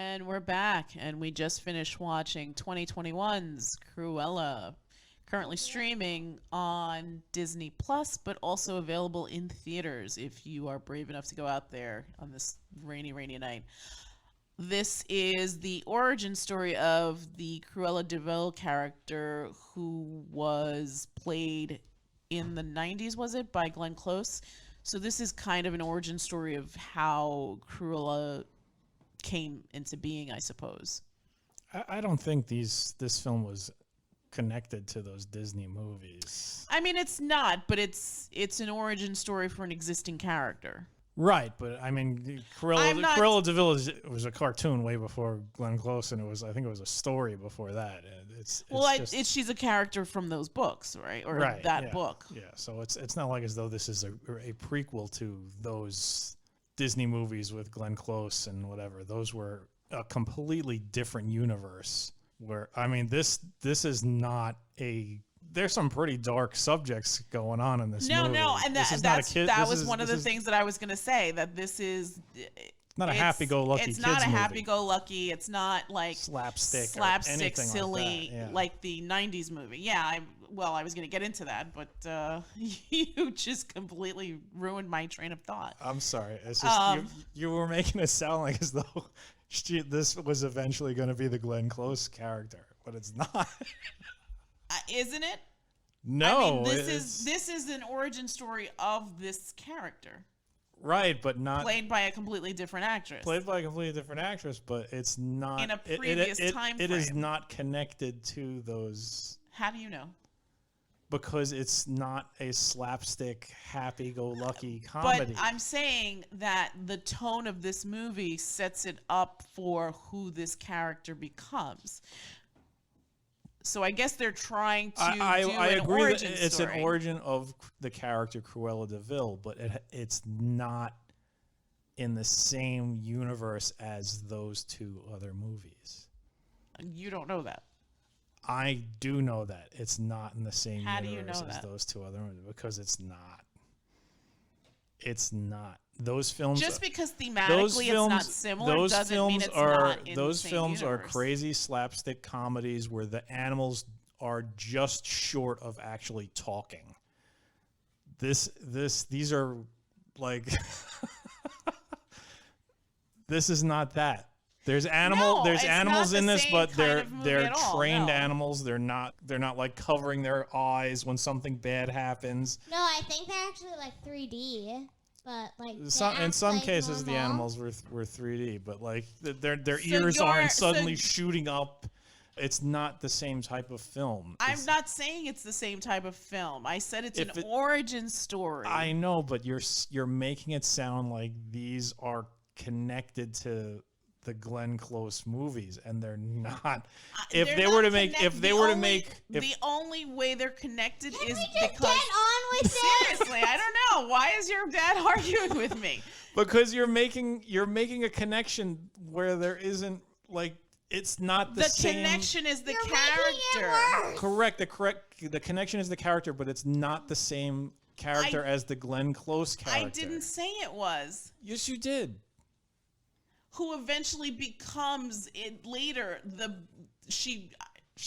And we're back, and we just finished watching 2021's Cruella, currently streaming on Disney Plus, but also available in theaters if you are brave enough to go out there on this rainy, rainy night. This is the origin story of the Cruella de Vil character who was played in the 90s, was it, by Glenn Close? So this is kind of an origin story of how Cruella came into being, I suppose. I don't think this film was connected to those Disney movies. I mean, it's not, but it's an origin story for an existing character. Right, but I mean, Cruella de Vil was a cartoon way before Glenn Close, and I think it was a story before that. She's a character from those books, right? Or right, that book. Yeah, so it's not like as though this is a prequel to those Disney movies with Glenn Close and whatever. Those were a completely different universe. Where I mean, this is not a. There's some pretty dark subjects going on in this movie. No, and that was one of the things that I was going to say, that this is not a happy-go-lucky kids movie. It's not a happy-go-lucky. It's not like slapstick silly like the 90s movie. Yeah, I was going to get into that, but you just completely ruined my train of thought. I'm sorry. It's just you were making it sound like as though this was eventually going to be the Glenn Close character, but it's not. Isn't it? No, I mean, this is an origin story of this character. Right, but not played by a completely different actress. Played by a completely different actress, but it's not in a previous time frame. It is not connected to those. How do you know? Because it's not a slapstick, happy-go-lucky comedy. But I'm saying that the tone of this movie sets it up for who this character becomes. So I guess they're trying to do an origin story. It's an origin of the character Cruella de Vil, but it's not in the same universe as those two other movies. You don't know that. I do know that. It's not in the same universe as those two other movies, because it's not. It's not. Those films just because thematically it's not similar doesn't mean it's not in those the same films universe. Are crazy slapstick comedies where the animals are just short of actually talking. These are like this is not that. There's animals in this, but they're trained animals. They're not like covering their eyes when something bad happens. No, I think they're actually like 3D. But like in some cases, the animals were 3D, but like their ears aren't suddenly shooting up. It's not the same type of film. I'm not saying it's the same type of film. I said it's an origin story. I know, but you're making it sound like these are connected to the Glenn Close movies, and they're not. The only way they're connected is because get on with it. Seriously, I don't know. Why is your dad arguing with me? Because you're making a connection where there isn't, like, it's not the same. The connection is the character. Correct. The connection is the character, but it's not the same character as the Glenn Close character. I didn't say it was. Yes, you did. Who eventually becomes it later. She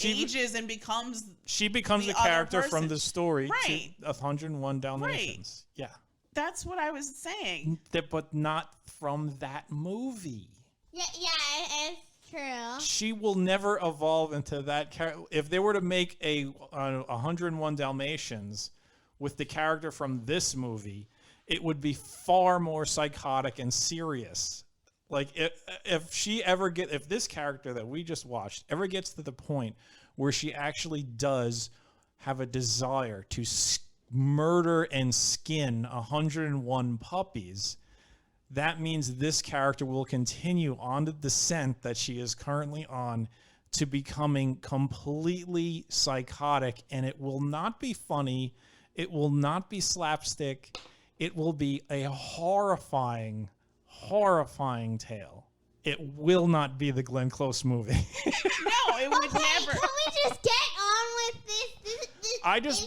ages and becomes. She becomes the character from the story, right? 101 Dalmatians. Right. Yeah. That's what I was saying. But not from that movie. Yeah, it's true. She will never evolve into that character. If they were to make a 101 Dalmatians with the character from this movie, it would be far more psychotic and serious. Like if this character that we just watched ever gets to the point where she actually does have a desire to murder and skin 101 puppies, that means this character will continue on the descent that she is currently on to becoming completely psychotic, and it will not be funny. It will not be slapstick. It will be a horrifying tale. It will not be the Glenn Close movie. No, it would never. Can we just get on with this? It's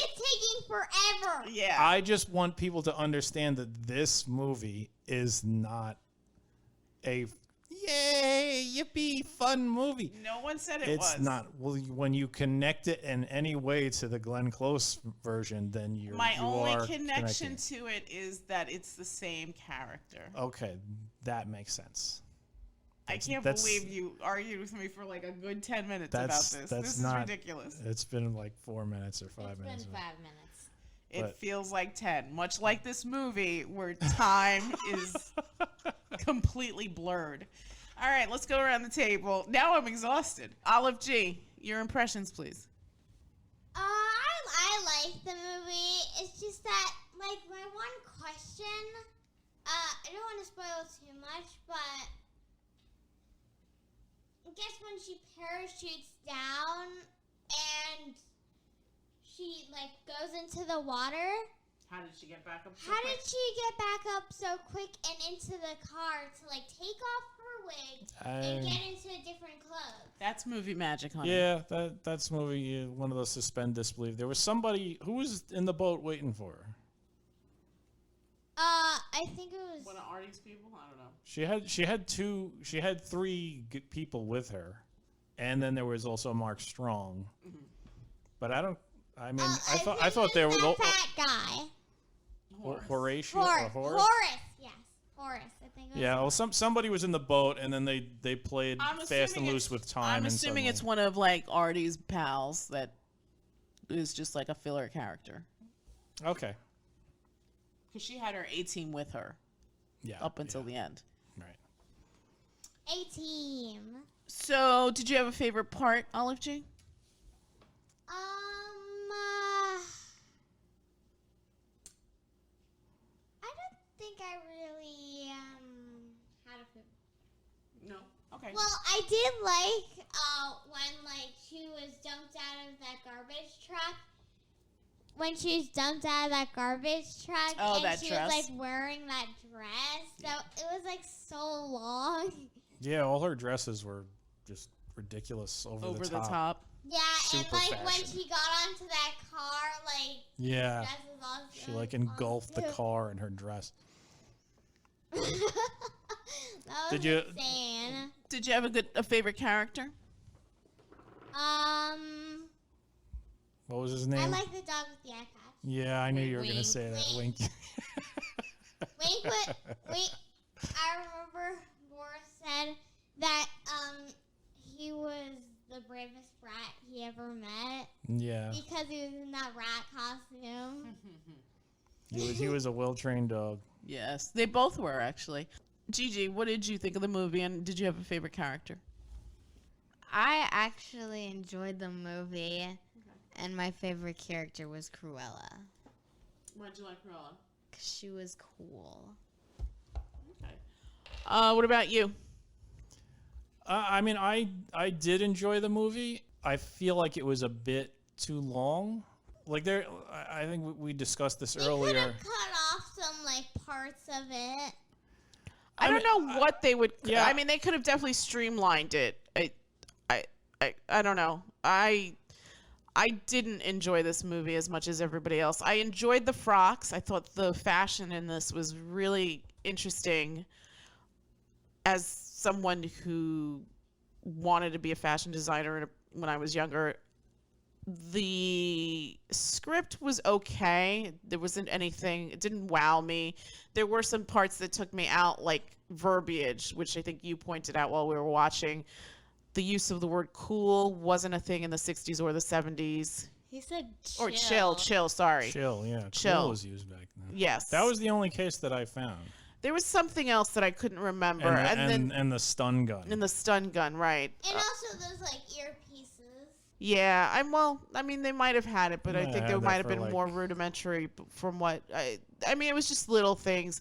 taking forever. Yeah. I just want people to understand that this movie is not a yay yippee fun movie. No one said it was. It's not. Well, when you connect it in any way to the Glenn Close version, then you My only are connection connecting. to it is that it's the same character. Okay, that makes sense. I can't that's- believe you argued with me for like a good 10 minutes about That's this. that's This not is ridiculous. It's been like 4 minutes or 5 It's minutes. been 5 minutes. It but- feels like 10, much like this movie where time is completely blurred. All right, let's go around the table. Now I'm exhausted. Olive G, your impressions, please. I like the movie. It's just that, like, my one question, I don't want to spoil too much, but I guess when she parachutes down and she, like, goes into the water, How did she get back up? how did she get back up so quick and into the car to, like, take off her wig and get into different clothes? That's movie magic, honey. Yeah, that's movie. One of those suspend disbelief. There was somebody who was in the boat waiting for her. I think it was... One of Artie's people? I don't know. She had three people with her, and then there was also Mark Strong. Mm-hmm. But I mean, think I thought it they was were that fat guy. Horatio or Horace. Horace. Yes, Horace. I think it was. Yeah, well, somebody was in the boat, and then they played I'm fast assuming and loose it's- with time. I'm and assuming it's suddenly- one of like Artie's pals that is just like a filler character. Okay. Because she had her A-team with her Yeah. up until the end. Right. A-team. So, did you have a favorite part, Olive G? I don't think I really had a favorite. No. Okay. Well, I did like when like she was dumped out of that garbage truck. When she was dumped out of that garbage truck, Oh, and that she dress. was like wearing that dress, so it was like so long. Yeah, all her dresses were just ridiculous over the top. Yeah, Super and like when fashion. she got onto that car, like Yeah. dress was also She like engulfed the car in her dress. that was Did you- insane. Did you have a favorite character? What was his name? I like the dog with the eye patch. Yeah, I knew you were going to Wink. say that. Wink. Wait, I remember Boris said that he was the bravest rat he ever met Yeah. because he was in that rat costume. He was a well-trained dog. Yes, they both were actually. Gigi, what did you think of the movie, and did you have a favorite character? I actually enjoyed the movie, and my favorite character was Cruella, Why did you like Cruella? because she was cool. Okay. What about you? I mean, I did enjoy the movie. I feel like it was a bit too long. Like I think we discussed this They could earlier. have cut off some like parts of it. I don't know what they would. yeah. I mean, they could have definitely streamlined it. I don't know. I didn't enjoy this movie as much as everybody else. I enjoyed the frocks. I thought the fashion in this was really interesting. As someone who wanted to be a fashion designer when I was younger, the script was okay. There wasn't anything, it didn't wow me. There were some parts that took me out, like verbiage, which I think you pointed out while we were watching. The use of the word cool wasn't a thing in the 60s or the 70s. He said chill. Or chill, sorry. Chill, yeah. Chill. Cool was used back then. Yes. That was the only case that I found. There was something else that I couldn't remember. And the stun gun. And the stun gun, right. And also those like earpieces. Yeah, I mean, they might have had it, but I Might think have there that might have for, been like- more rudimentary from what I mean, it was just little things.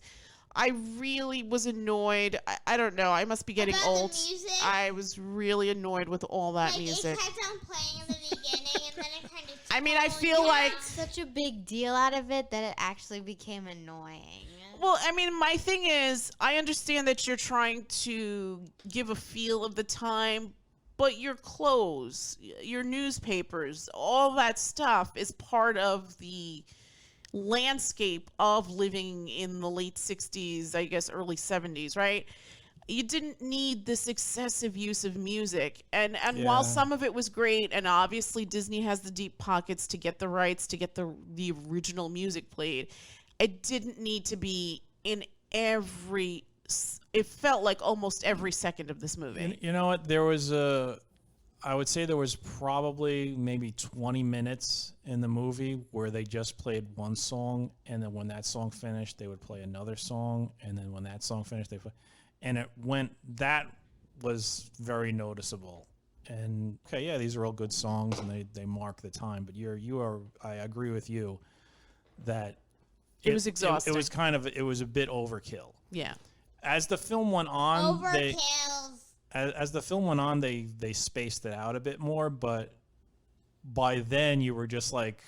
I really was annoyed. I don't know. I must be getting About the old. music? I was really annoyed with all that Like music. it kept on playing in the beginning, and then it kind of. I mean, I feel like. Such a big deal out of it that it actually became annoying. Well, I mean, my thing is, I understand that you're trying to give a feel of the time, but your clothes, your newspapers, all that stuff is part of the landscape of living in the late 60s, I guess early 70s, right? you didn't need this excessive use of music. And Yeah. while some of it was great, and obviously Disney has the deep pockets to get the rights to get the original music played, it didn't need to be in every. It felt like almost every second of this movie. You know what? I would say there was probably maybe 20 minutes in the movie where they just played one song, and then when that song finished, they would play another song, and then when that song finished, that was very noticeable. And okay, yeah, these are all good songs, and they mark the time. But I agree with you that It was exhausting. It was a bit overkill. Yeah. As the film went on, Overkills. As the film went on, they spaced it out a bit more, but by then you were just like,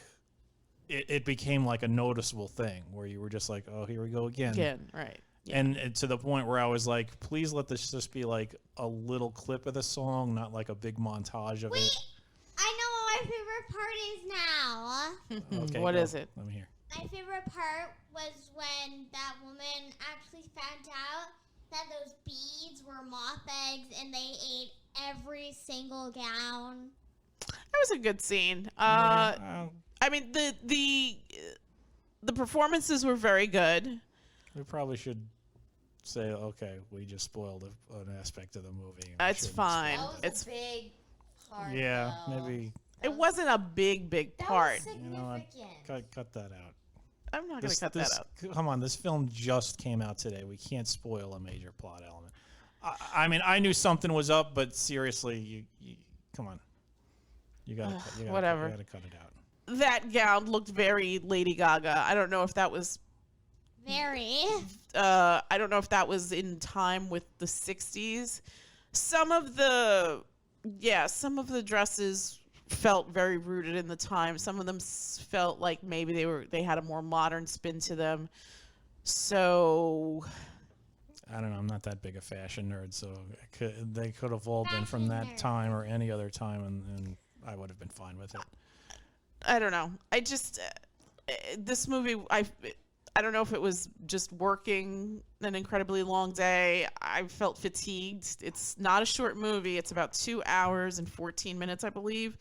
it became like a noticeable thing where you were just like, oh, here we go again. Again, right. Yeah. And to the point where I was like, please let this just be like a little clip of the song, not like a big montage of Wait, it. I know what my favorite part is now. Okay, What go. is it? Let me hear. My favorite part was when that woman actually found out that those beads were moth eggs and they ate every single gown. That was a good scene. Yeah, I mean, the performances were very good. we probably should say, okay, we just spoiled an aspect of the movie. It's fine. That was It's a big part. Yeah, though. maybe it wasn't a big That part. was You know what? significant. cut that out. I'm not going to cut that out. Come on, this film just came out today. We can't spoil a major plot element. I mean, I knew something was up, but seriously, you come on. You gotta whatever. You gotta cut it out. That gown looked very Lady Gaga. I don't know if that was. Very. I don't know if that was in time with the 60s. Some of the dresses felt very rooted in the time. Some of them felt like maybe they had a more modern spin to them. So I don't know. I'm not that big a fashion nerd, so they could have all been from Fashion that nerd. time or any other time, and I would have been fine with it. I don't know. I just this movie I don't know if it was just working an incredibly long day. I felt fatigued. It's not a short movie. It's about 2 hours and 14 minutes, I believe,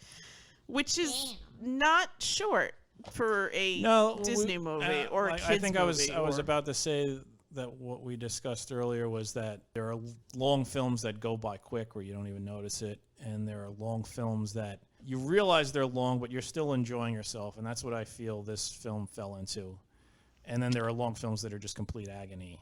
which is not short for a Disney movie or a kids I think movie. I was about to say that what we discussed earlier was that there are long films that go by quick where you don't even notice it, and there are long films that you realize they're long, but you're still enjoying yourself, and that's what I feel this film fell into. And then there are long films that are just complete agony.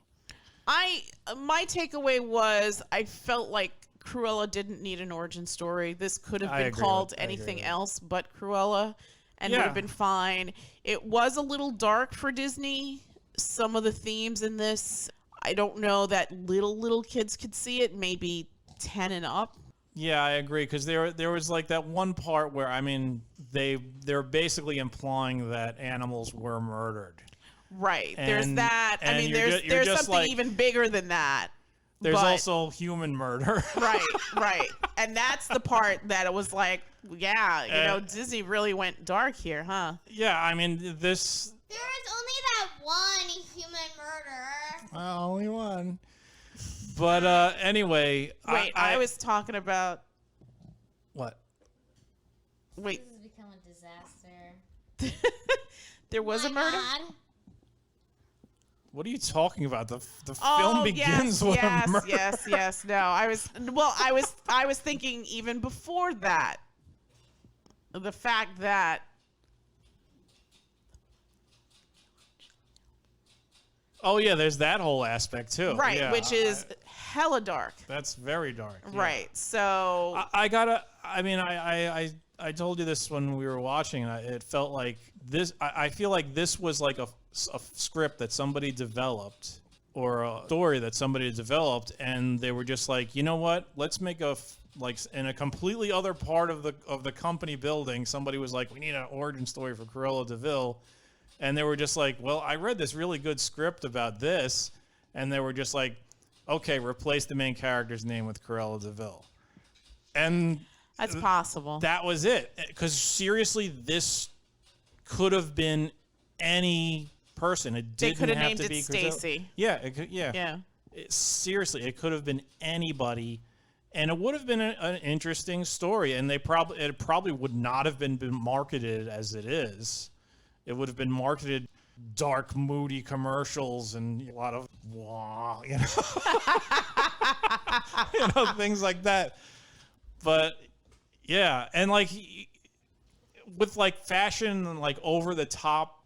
My takeaway was I felt like Cruella didn't need an origin story. This could have been called anything else but Cruella, and would have been fine. It was a little dark for Disney. Some of the themes in this, I don't know that little kids could see it. Maybe 10 and up. Yeah, I agree, because there was like that one part where, I mean, they're basically implying that animals were murdered. Right. There's And- that. I and mean, you're there's just something like- even bigger than that. There's But- also human murder. right. And that's the part that it was like, yeah, Disney really went dark here, huh? Yeah, I mean, this... There was only that one human murderer. only one. But anyway... Wait, I was talking about... What? Wait, This has become a disaster. there was a My murder? God. What are you talking about? The Oh, film begins with a murder. yes. No, I was thinking even before that. The fact that Oh yeah, there's that whole aspect too. right, Yeah, which is hella dark. that's very dark. Yeah. Right. So I gotta. I mean, I told you this when we were watching. It felt like this. I feel like this was like a script that somebody developed, or a story that somebody developed, and they were just like, you know what? Let's make like in a completely other part of the company building. Somebody was like, we need an origin story for Cruella de Vil, and they were just like, well, I read this really good script about this, and they were just like, okay, replace the main character's name with Cruella de Vil, and that's possible. that was it. Because seriously, this could have been any person. It They didn't could have have named to it be Stacy. Yeah, it could, yeah. Yeah. Seriously, it could have been anybody, and it would have been an interesting story. And it probably would not have been marketed as it is. It would have been marketed dark, moody commercials and a lot of wah, things like that. But yeah, and like with like fashion and like over the top.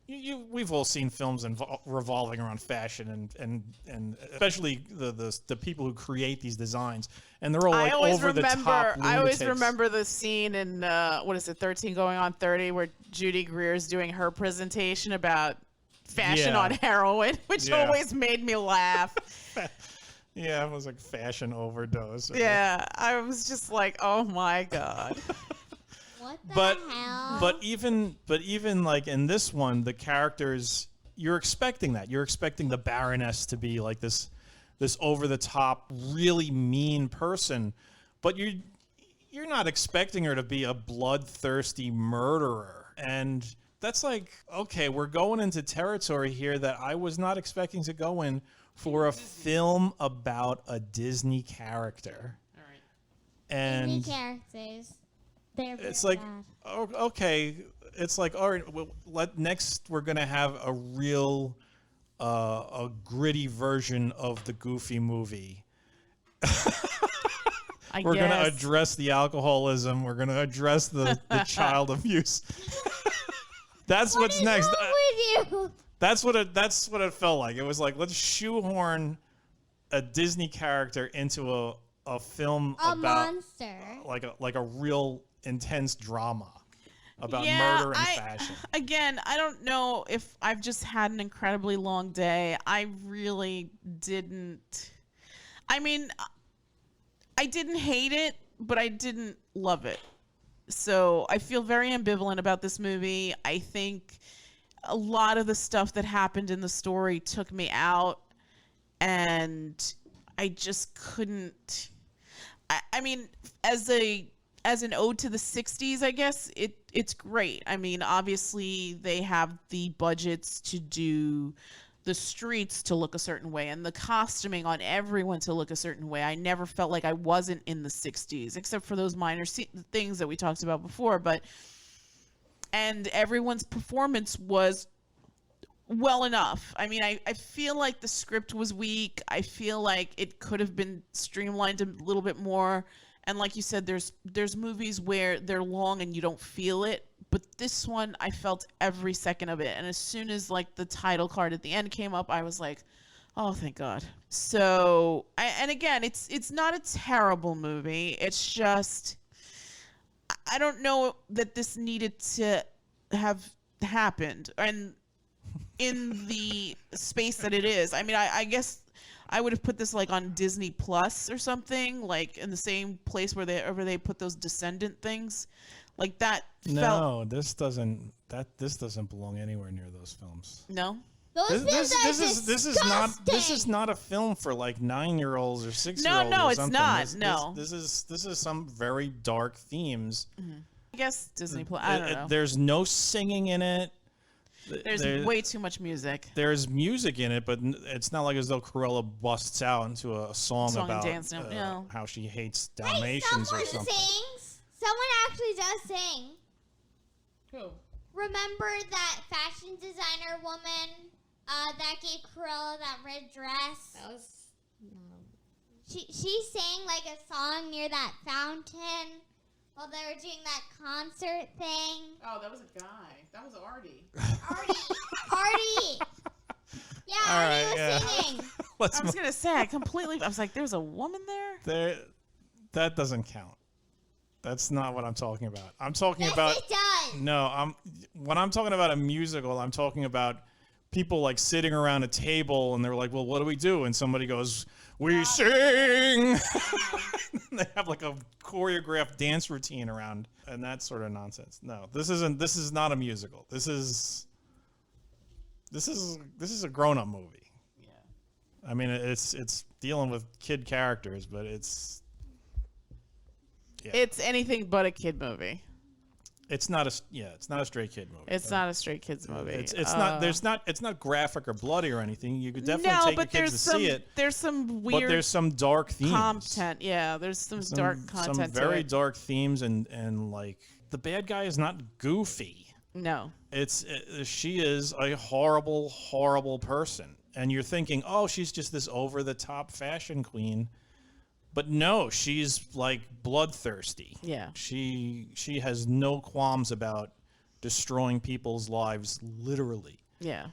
We've all seen films revolving around fashion and especially the people who create these designs, and they're all like over the top. I always remember the scene in 13 Going on 30, where Judy Greer's doing her presentation about fashion on heroin, which always made me laugh. Yeah, it was like fashion overdose. Yeah, I was just like, oh my god. What the hell? But even like in this one, the characters, you're expecting that. You're expecting the Baroness to be like this over the top, really mean person, but you're not expecting her to be a bloodthirsty murderer. And that's like, okay, we're going into territory here that I was not expecting to go in for a film about a Disney character. All right. And Disney characters. It's like, oh, okay. It's like, all right. Well, next we're gonna have a real, a gritty version of the Goofy movie. We're gonna address the alcoholism. We're gonna address the child abuse. That's what's next. With you? That's what it felt like. It was like, let's shoehorn a Disney character into a film about monster, like a real intense drama about murder and fashion. Again, I don't know if I've just had an incredibly long day. I really didn't. I mean, I didn't hate it, but I didn't love it. So I feel very ambivalent about this movie. I think a lot of the stuff that happened in the story took me out, and I just couldn't. I mean, as an ode to the 60s, I guess it's great. I mean, obviously they have the budgets to do the streets to look a certain way and the costuming on everyone to look a certain way. I never felt like I wasn't in the 60s, except for those minor things that we talked about before. And everyone's performance was well enough. I mean, I feel like the script was weak. I feel like it could have been streamlined a little bit more. And like you said, there's movies where they're long and you don't feel it. But this one, I felt every second of it. And as soon as like the title card at the end came up, I was like, oh, thank God. So, and again, it's not a terrible movie. It's just, I don't know that this needed to have happened. And in the space that it is. I mean, I guess I would have put this like on Disney Plus or something, like in the same place where they put those Descendant things, like that. No, this doesn't belong anywhere near those films. No, this is not a film for like 9-year-olds or 6-year-olds. No, or it's something. not. This is some very dark themes. Mm-hmm. I guess Disney Plus. I don't know. There's no singing in it. There's way too much music. There's music in it, but it's not like as though Cruella busts out into a song about how she hates Dalmatians or something. Sings. Someone actually does sing. Who? Remember that fashion designer woman that gave Cruella that red dress? That was She sang like a song near that fountain while they were doing that concert thing. Oh, that was a guy. That was Artie. Artie. Yeah, Artie was singing. I was gonna say I was like, there's a woman there. That doesn't count. That's not what I'm talking about. I'm talking yes, about. It does. No, when I'm talking about a musical, I'm talking about people like sitting around a table and they're like, well, what do we do? And somebody goes, we sing. They have like a choreographed dance routine around and that sort of nonsense. No, this is not a musical. This is a grown-up movie. Yeah. I mean, it's dealing with kid characters, but it's anything but a kid movie. It's not a straight kid movie. It's not a straight kids movie. It's not graphic or bloody or anything. You could definitely no, take but your kids to see it. There's some weird But there's some dark themes. content. Yeah, there's some dark content. Some to very it. dark themes, and like the bad guy is not goofy. No. She is a horrible, horrible person, and you're thinking, oh, she's just this over the top fashion queen. But no, she's like bloodthirsty. Yeah. She has no qualms about destroying people's lives, literally. Yeah.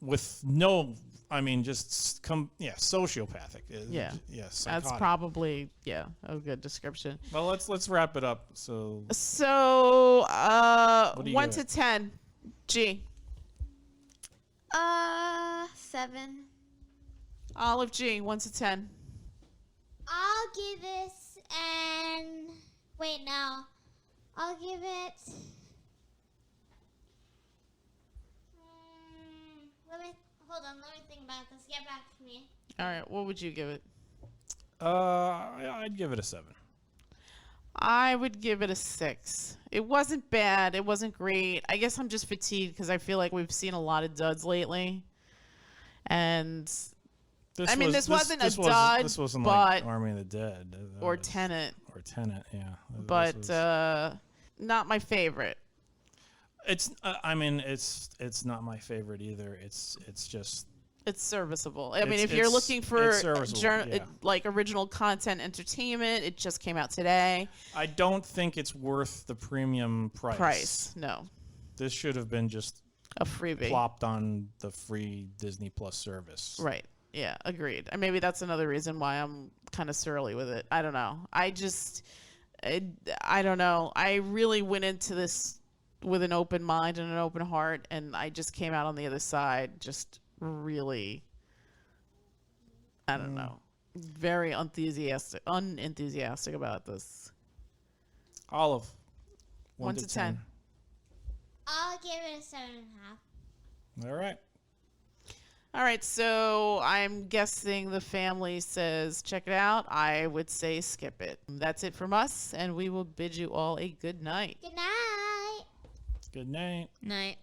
With no, I mean, sociopathic. Yeah. Yeah. That's Psychotic. probably a good description. Well, let's wrap it up. So So What do you 1 give to it? 10. G. 7. Olive G. 1 to 10. I'll give this an. Wait, no. I'll give it. Hold on. Let me think about this. Get back to me. All right. What would you give it? I'd give it a 7. I would give it a 6. It wasn't bad. It wasn't great. I guess I'm just fatigued because I feel like we've seen a lot of duds lately. And this wasn't a dud, This wasn't but like Army of the Dead or Tenet, or Tenet, yeah. but not my favorite. It's it's not my favorite either. It's just It's serviceable. I mean, It's- if you're it's- looking for it's serviceable, yeah. like original content entertainment, it just came out today. I don't think it's worth the premium price. No, This should have been just a freebie. plopped on the free Disney Plus service. Right. Yeah, agreed. And maybe that's another reason why I'm kind of surly with it. I don't know. I don't know. I really went into this with an open mind and an open heart, and I just came out on the other side just really, I don't know, very unenthusiastic about this. Olive. 1 to 10. I'll give it a 7.5. All right. All right, so I'm guessing the family says check it out. I would say skip it. That's it from us, and we will bid you all a good night. Good night. Good night. Night.